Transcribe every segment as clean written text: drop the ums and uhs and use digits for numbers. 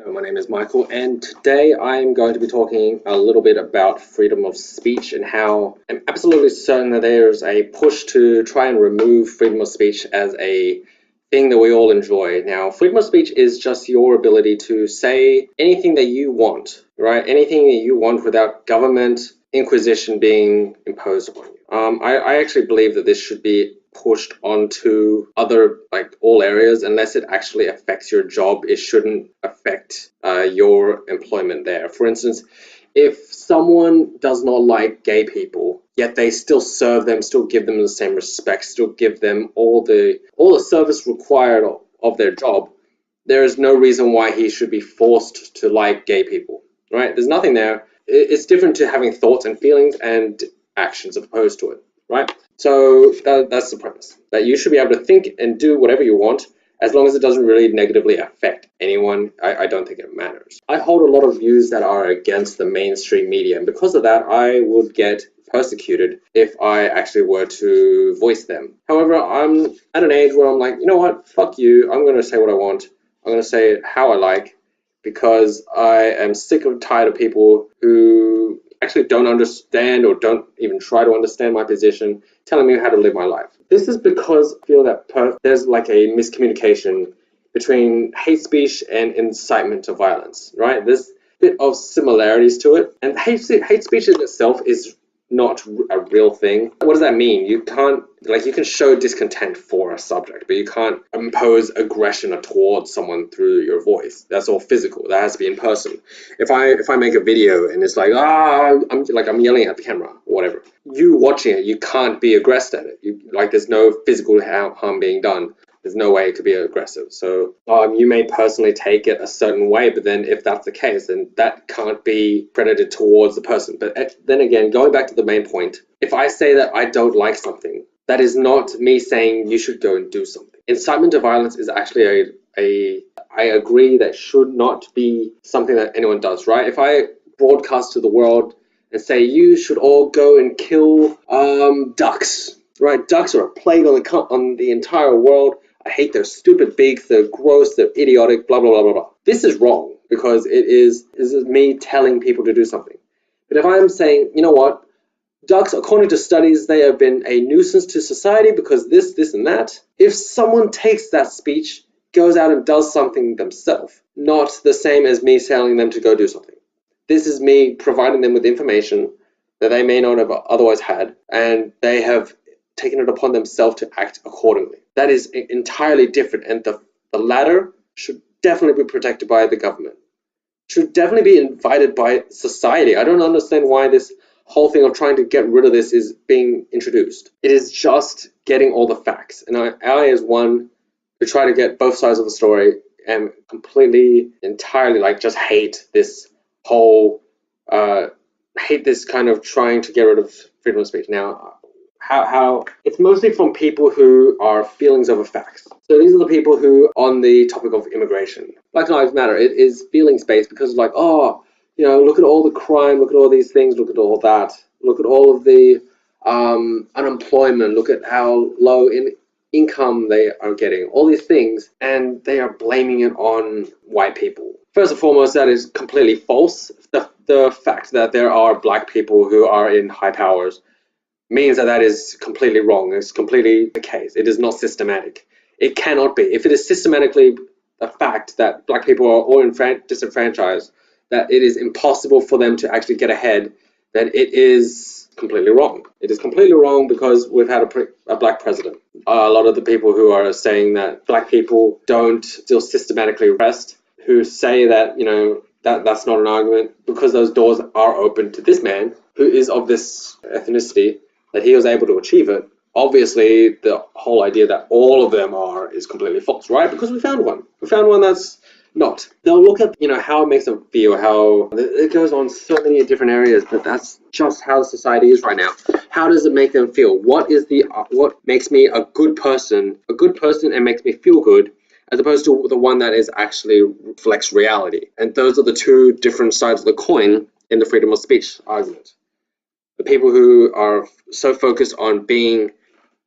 Hello, my name is Michael, and today I'm going to be talking a little bit about freedom of speech and how I'm absolutely certain that there's a push to try and remove freedom of speech as a thing that we all enjoy. Now, freedom of speech is just your ability to say anything that you want, right? Anything that you want without government inquisition being imposed upon you. I actually believe that this should be pushed onto other, like, all areas. Unless it actually affects your job, it shouldn't affect your employment there. For instance, if someone does not like gay people, yet they still serve them, still give them the same respect, still give them all the service required of their job, there is no reason why he should be forced to like gay people, right? There's nothing there. It's different to having thoughts and feelings and actions opposed to it, right? So that's the premise, that you should be able to think and do whatever you want as long as it doesn't really negatively affect anyone. I don't think it matters. I hold a lot of views that are against the mainstream media, and because of that, I would get persecuted if I actually were to voice them. However, I'm at an age where I'm like, you know what, fuck you, I'm going to say what I want. I'm going to say it how I like, because I am sick and tired of people who actually don't understand or don't even try to understand my position, telling me how to live my life. This is because I feel that there's like a miscommunication between hate speech and incitement to violence, right? There's a bit of similarities to it, and hate speech in itself is not a real thing. What does that mean? You can't, like, you can show discontent for a subject, but you can't impose aggression towards someone through your voice. That's all physical. That has to be in person. If I make a video and it's like, I'm yelling at the camera or whatever, you watching it, you can't be aggressed at it. There's no physical harm being done. There's no way it could be aggressive. So you may personally take it a certain way, but then if that's the case, then that can't be credited towards the person. But then again, going back to the main point, if I say that I don't like something, that is not me saying you should go and do something. Incitement to violence is actually I agree that should not be something that anyone does, right? If I broadcast to the world and say you should all go and kill ducks, right? Ducks are a plague on the entire world. I hate their stupid beaks, they're gross, they're idiotic, blah, blah, blah, blah, blah. This is wrong because this is me telling people to do something. But if I'm saying, you know what, ducks, according to studies, they have been a nuisance to society because this, and that. If someone takes that speech, goes out and does something themselves, not the same as me telling them to go do something. This is me providing them with information that they may not have otherwise had, and they have taken it upon themselves to act accordingly. That is entirely different, and the latter should definitely be protected by the government. Should definitely be invited by society. I don't understand why this whole thing of trying to get rid of this is being introduced. It is just getting all the facts. And I as one who try to get both sides of the story, am completely, entirely, just hate this whole, hate this kind of trying to get rid of freedom of speech. Now, how it's mostly from people who are feelings over facts. So these are the people who, on the topic of immigration, Black Lives Matter, it is feelings based because look at all the crime, look at all these things, look at all that, look at all of the unemployment, look at how low in income they are getting, all these things, and they are blaming it on white people. First and foremost, that is completely false. The fact that there are black people who are in high powers means that is completely wrong. It's completely the case. It is not systematic. It cannot be. If it is systematically a fact that black people are all disenfranchised, that it is impossible for them to actually get ahead, then it is completely wrong. It is completely wrong because we've had a black president. A lot of the people who are saying that black people don't still systematically arrest, who say that, that's not an argument, because those doors are open to this man who is of this ethnicity, that he was able to achieve it. Obviously, the whole idea that all of them are is completely false, right? Because we found one. We found one that's not. They'll look at, how it makes them feel, how it goes on so many different areas, but that's just how society is right now. How does it make them feel? What makes me a good person and makes me feel good, as opposed to the one that is actually reflects reality? And those are the two different sides of the coin in the freedom of speech argument. The people who are so focused on being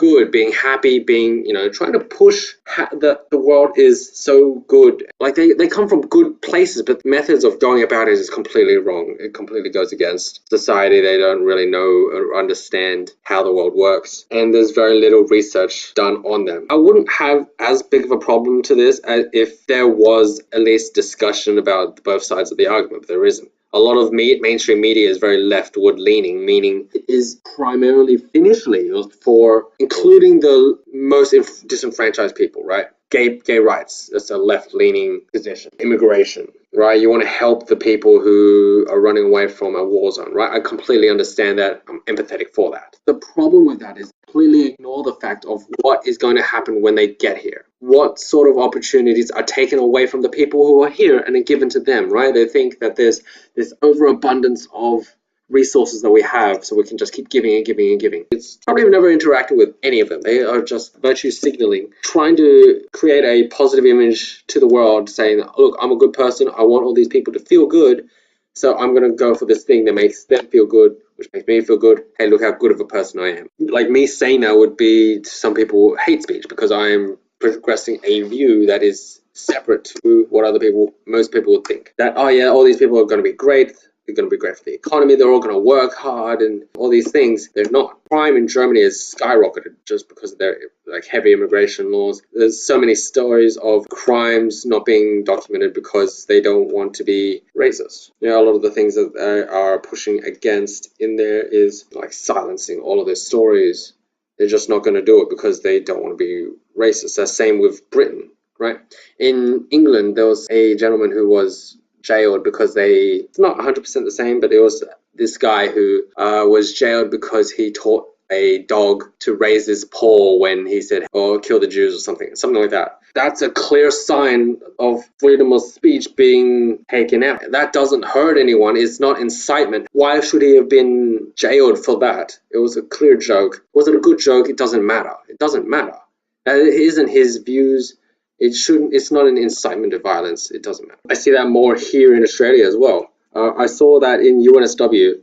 good, being happy, being, trying to push the world is so good. Like they come from good places, but methods of going about it is completely wrong. It completely goes against society. They don't really know or understand how the world works, and there's very little research done on them. I wouldn't have as big of a problem to this as if there was at least discussion about both sides of the argument, but there isn't. A lot of mainstream media is very leftward leaning, meaning it is primarily initially for including the most disenfranchised people, right? Gay rights, that's a left-leaning position. Immigration, right? You want to help the people who are running away from a war zone, right? I completely understand that. I'm empathetic for that. The problem with that is completely ignore the fact of what is going to happen when they get here. What sort of opportunities are taken away from the people who are here and are given to them, right? They think that there's this overabundance of resources that we have, so we can just keep giving and giving and giving. It's probably never interacted with any of them. They are just virtue signaling, trying to create a positive image to the world, saying, look, I'm a good person, I want all these people to feel good, so I'm going to go for this thing that makes them feel good, which makes me feel good. Hey, look how good of a person I am. Like me saying that would be, to some people, hate speech, because I am progressing a view that is separate to what most people would think. That, oh yeah, all these people are going to be great, they're going to be great for the economy, they're all going to work hard and all these things. They're not. Crime in Germany has skyrocketed just because of their heavy immigration laws. There's so many stories of crimes not being documented because they don't want to be racist. A lot of the things that they are pushing against in there is like silencing all of their stories. They're just not going to do it because they don't want to be racist. That's the same with Britain, right? In England, there was a gentleman who was jailed because it's not 100% the same, but it was this guy who was jailed because he taught a dog to raise his paw when he said, oh, kill the Jews or something like that. That's a clear sign of freedom of speech being taken out. That doesn't hurt anyone. It's not incitement. Why should he have been jailed for that? It was a clear joke. Was it a good joke? It doesn't matter. It doesn't matter. It isn't his views. It's not an incitement to violence. It doesn't matter. I see that more here in Australia as well. I saw that in UNSW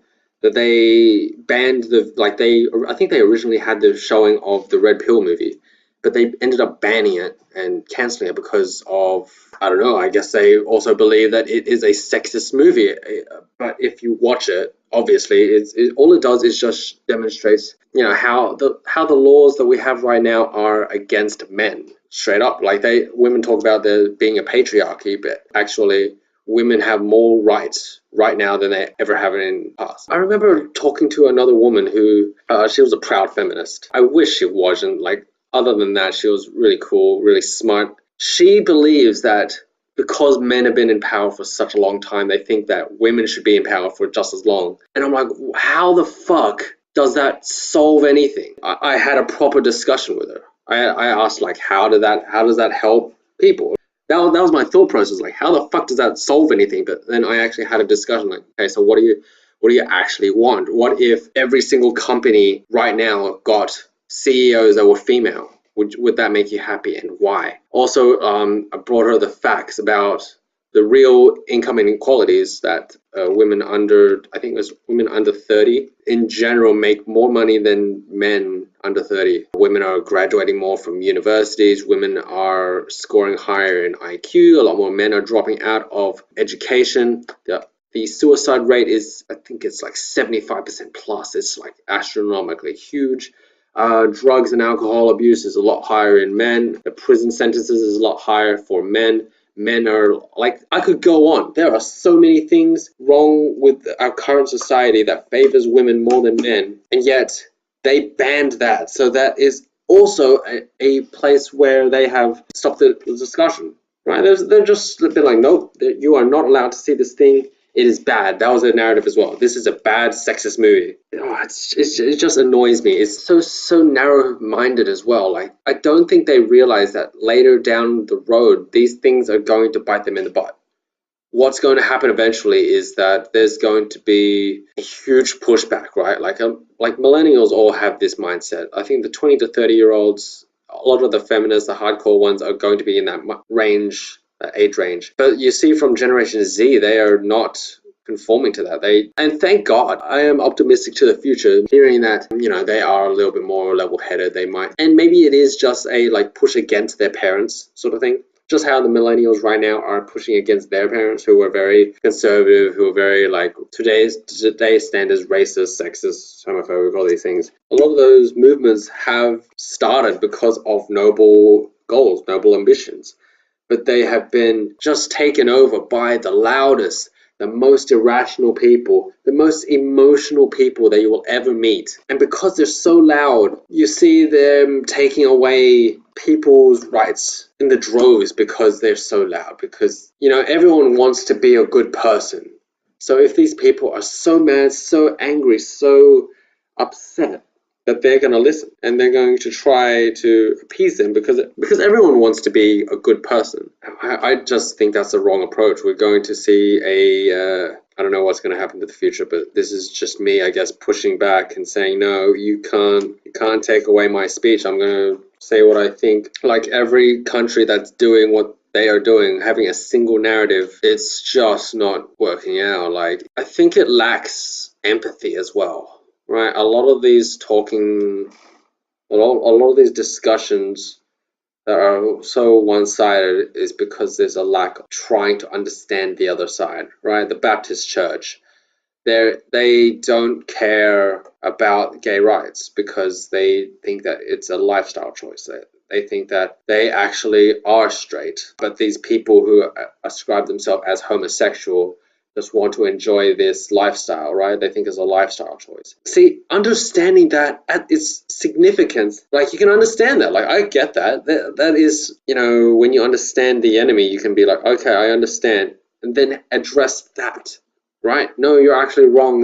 that they banned I think they originally had the showing of the Red Pill movie, but they ended up banning it and canceling it because of, I don't know, I guess they also believe that it is a sexist movie. But if you watch it, obviously, all it does is just demonstrates, how the laws that we have right now are against men. Straight up, women talk about there being a patriarchy, but actually women have more rights right now than they ever have in the past. I remember talking to another woman who, she was a proud feminist. I wish she wasn't. Other than that, she was really cool, really smart. She believes that because men have been in power for such a long time, they think that women should be in power for just as long. And I'm like, how the fuck does that solve anything? I had a proper discussion with her. I asked, how does that help people? That was my thought process. How the fuck does that solve anything? But then I actually had a discussion. Okay, so what do you actually want? What if every single company right now got CEOs that were female? Would that make you happy, and why? Also, I brought her the facts about the real income inequalities that women under 30 in general make more money than men under 30. Women are graduating more from universities. Women are scoring higher in IQ. A lot more men are dropping out of education. The suicide rate is, I think it's 75% plus. It's astronomically huge. Drugs and alcohol abuse is a lot higher in men. The prison sentences is a lot higher for men. Men are I could go on. There are so many things wrong with our current society that favors women more than men, and yet they banned that. So that is also a place where they have stopped the discussion, right? They're just a bit nope, you are not allowed to see this thing. It is bad. That was a narrative as well. This is a bad sexist movie. It just annoys me. It's so narrow-minded as well. I don't think they realize that later down the road, these things are going to bite them in the butt. What's going to happen eventually is that there's going to be a huge pushback, right? Millennials all have this mindset. I think the 20 to 30-year-olds, a lot of the feminists, the hardcore ones, are going to be in that age range. But you see from Generation Z, they are not conforming to that. And thank God, I am optimistic to the future, hearing that, they are a little bit more level-headed. They might, and maybe it is just a like push against their parents sort of thing. Just how the millennials right now are pushing against their parents, who are very conservative, who are very like today's standards, racist, sexist, homophobic, all these things. A lot of those movements have started because of noble goals, noble ambitions, but they have been just taken over by the loudest, the most irrational people, the most emotional people that you will ever meet. And because they're so loud, you see them taking away people's rights in the droves because they're so loud. Because, everyone wants to be a good person. So if these people are so mad, so angry, so upset, that they're going to listen and they're going to try to appease them because everyone wants to be a good person. I just think that's the wrong approach. We're going to see I don't know what's going to happen to the future, but this is just me, I guess, pushing back and saying, no, you can't take away my speech. I'm going to say what I think. Like every country that's doing what they are doing, having a single narrative, it's just not working out. Like, I think it lacks empathy as well. Right, a lot of these discussions that are so one-sided is because there's a lack of trying to understand the other side. Right, the Baptist Church, they don't care about gay rights because they think that it's a lifestyle choice. They think that they actually are straight, but these people who ascribe themselves as homosexual just want to enjoy this lifestyle, right? They think it's a lifestyle choice. See, understanding that at its significance, like you can understand that. Like I get that. That is, when you understand the enemy, you can be like, okay, I understand, and then address that, right? No, you're actually wrong.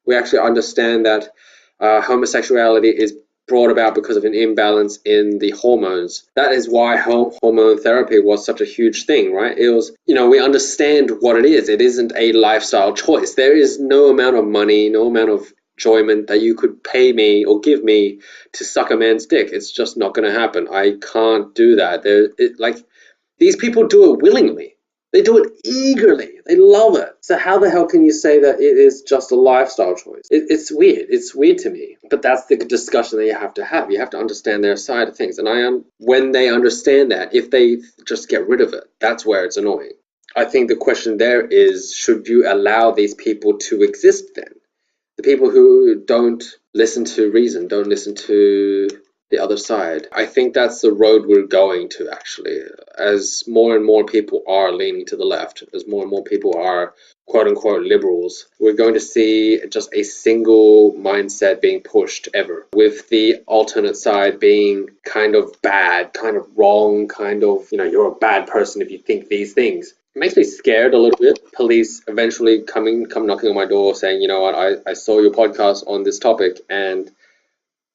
We actually understand that homosexuality is brought about because of an imbalance in the hormones. That is why hormone therapy was such a huge thing, right? It was, we understand what it is. It isn't a lifestyle choice. There is no amount of money, no amount of enjoyment that you could pay me or give me to suck a man's dick. It's just not going to happen. I can't do that. These people do it willingly. They do it eagerly. They love it. So how the hell can you say that it is just a lifestyle choice? It's weird. It's weird to me. But that's the discussion that you have to have. You have to understand their side of things. And when they understand that, if they just get rid of it, that's where it's annoying. I think the question there is, should you allow these people to exist then? The people who don't listen to reason, don't listen to the other side. I think that's the road we're going to, actually, as more and more people are leaning to the left, as more and more people are quote-unquote liberals. We're going to see just a single mindset being pushed ever, with the alternate side being kind of bad, kind of wrong, kind of, you're a bad person if you think these things. It makes me scared a little bit. Police eventually come knocking on my door saying, you know what, I saw your podcast on this topic and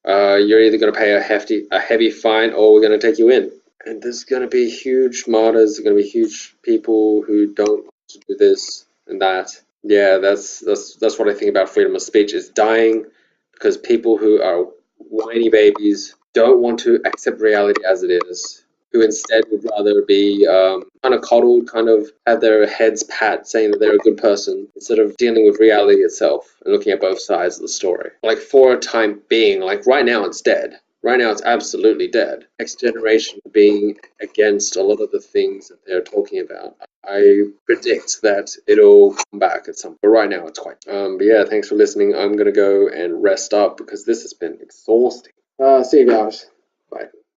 you're either going to pay a heavy fine or we're going to take you in. And there's going to be huge martyrs, there's going to be huge people who don't want to do this and that. Yeah, that's what I think about freedom of speech is dying because people who are whiny babies don't want to accept reality as it is, who instead would rather be kind of coddled, kind of have their heads pat saying that they're a good person instead of dealing with reality itself and looking at both sides of the story. Like for a time being, like right now it's dead. Right now it's absolutely dead. Next generation being against a lot of the things that they're talking about. I predict that it'll come back at some point. But right now it's quite. But yeah, thanks for listening. I'm going to go and rest up because this has been exhausting. See you guys. Bye.